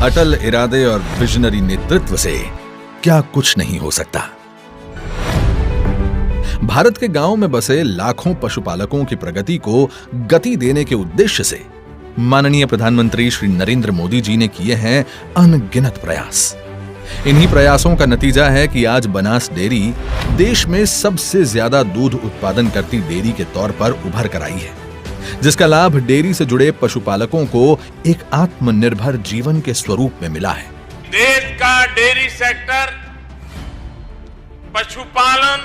अटल इरादे और विजनरी नेतृत्व से क्या कुछ नहीं हो सकता। भारत के गांवों में बसे लाखों पशुपालकों की प्रगति को गति देने के उद्देश्य से माननीय प्रधानमंत्री श्री नरेंद्र मोदी जी ने किए हैं अनगिनत प्रयास। इन्हीं प्रयासों का नतीजा है कि आज बनास डेयरी देश में सबसे ज्यादा दूध उत्पादन करती डेयरी के तौर पर उभर कर आई है, जिसका लाभ डेयरी से जुड़े पशुपालकों को एक आत्मनिर्भर जीवन के स्वरूप में मिला है। देश का डेयरी सेक्टर पशुपालन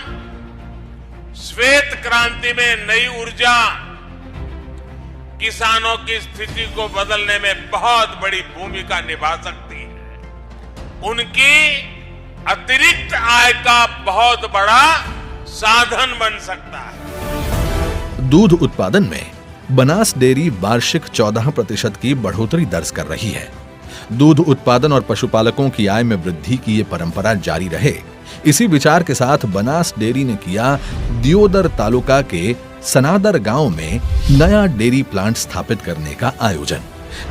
श्वेत क्रांति में नई ऊर्जा, किसानों की स्थिति को बदलने में बहुत बड़ी भूमिका निभा सकती है। उनकी अतिरिक्त आय का बहुत बड़ा साधन बन सकता है। दूध उत्पादन में बनास डेयरी वार्षिक 14% की बढ़ोतरी दर्ज कर रही है। दूध उत्पादन और पशुपालकों की आय में वृद्धि की ये परंपरा जारी रहे, इसी विचार के साथ बनास डेयरी ने किया दियोदर तालुका के सनादर गांव में नया डेयरी प्लांट स्थापित करने का आयोजन।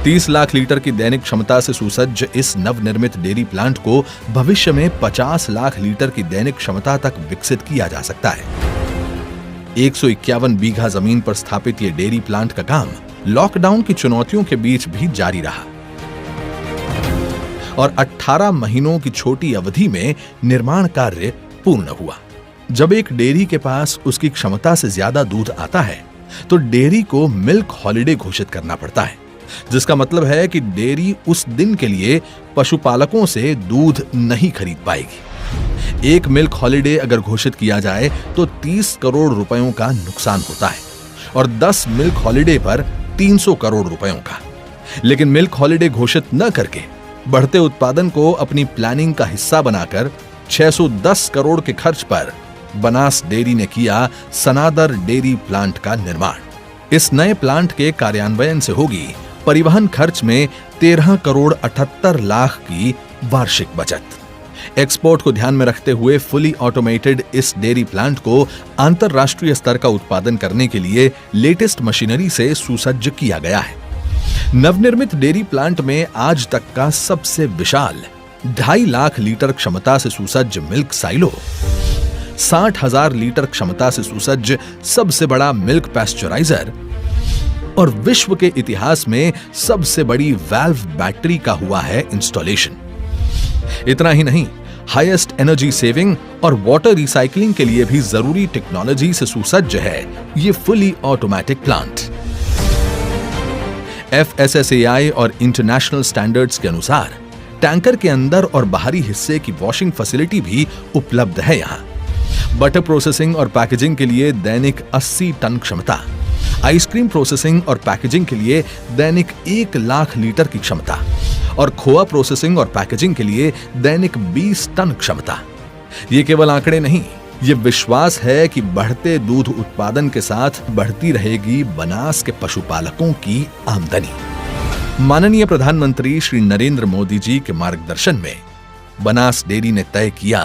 30 लाख लीटर की दैनिक क्षमता से सुसज्ज इस नवनिर्मित डेयरी प्लांट को भविष्य में 50 लाख लीटर की दैनिक क्षमता तक विकसित किया जा सकता है। 151 बीघा जमीन पर स्थापित ये डेयरी प्लांट का काम लॉकडाउन की चुनौतियों के बीच भी जारी रहा और 18 महीनों की छोटी अवधि में निर्माण कार्य पूर्ण हुआ। जब एक डेयरी के पास उसकी क्षमता से ज्यादा दूध आता है तो डेयरी को मिल्क हॉलिडे घोषित करना पड़ता है, जिसका मतलब है कि डेयरी उस दिन के लिए पशुपालकों से दूध नहीं खरीद पाएगी। एक मिल्क हॉलिडे अगर घोषित किया जाए तो 30 करोड़ रुपयों का नुकसान होता है और 10 मिल्क हॉलिडे पर 300 करोड़ रुपयों का। लेकिन मिल्क हॉलिडे घोषित न करके बढ़ते उत्पादन को अपनी प्लानिंग का हिस्सा बनाकर 610 करोड़ के खर्च पर बनास डेयरी ने किया सनादर डेयरी प्लांट का निर्माण। इस नए प्लांट के कार्यान्वयन से होगी परिवहन खर्च में 13 करोड़ 78 लाख की वार्षिक बचत। एक्सपोर्ट को ध्यान में रखते हुए फुली ऑटोमेटेड इस डेयरी प्लांट को अंतरराष्ट्रीय स्तर का उत्पादन करने के लिए लेटेस्ट मशीनरी से सुसज्ज किया गया है। नवनिर्मित डेयरी प्लांट में आज तक का सबसे विशाल 2.5 लाख लीटर क्षमता से सुसज्ज मिल्क साइलो, 60,000 लीटर क्षमता से सुसज्ज सबसे बड़ा मिल्क पैस्चराइजर और विश्व के इतिहास में सबसे बड़ी वाल्व बैटरी का हुआ है इंस्टॉलेशन। इतना ही नहीं, हाईएस्ट एनर्जी सेविंग और वाटर रिसाइकलिंग के लिए भी जरूरी टेक्नोलॉजी से सुसज्ज है ये फुली ऑटोमेटिक प्लांट। FSSAI और इंटरनेशनल स्टैंडर्ड्स के अनुसार टैंकर के अंदर और बाहरी हिस्से की वॉशिंग फैसिलिटी भी उपलब्ध है यहाँ। बटर प्रोसेसिंग और पैकेजिंग के लिए दैनिक 80 टन क्षमता, आइसक्रीम प्रोसेसिंग और पैकेजिंग के लिए दैनिक 1 लाख लीटर की क्षमता और खोआ प्रोसेसिंग और पैकेजिंग के लिए दैनिक 20 टन क्षमता। ये केवल आंकड़े नहीं, ये विश्वास है कि बढ़ते दूध उत्पादन के साथ बढ़ती रहेगी बनास के पशुपालकों की आमदनी। माननीय प्रधानमंत्री श्री नरेंद्र मोदी जी के मार्गदर्शन में बनास डेयरी ने तय किया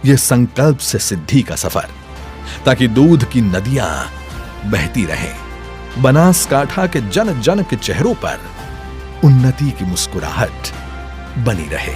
यह संकल्प से सिद्धि का सफर, ताकि दूध की नदियां बहती रहें। बनासकांठा के जन जन के चेहरों पर उन्नति की मुस्कुराहट बनी रहे।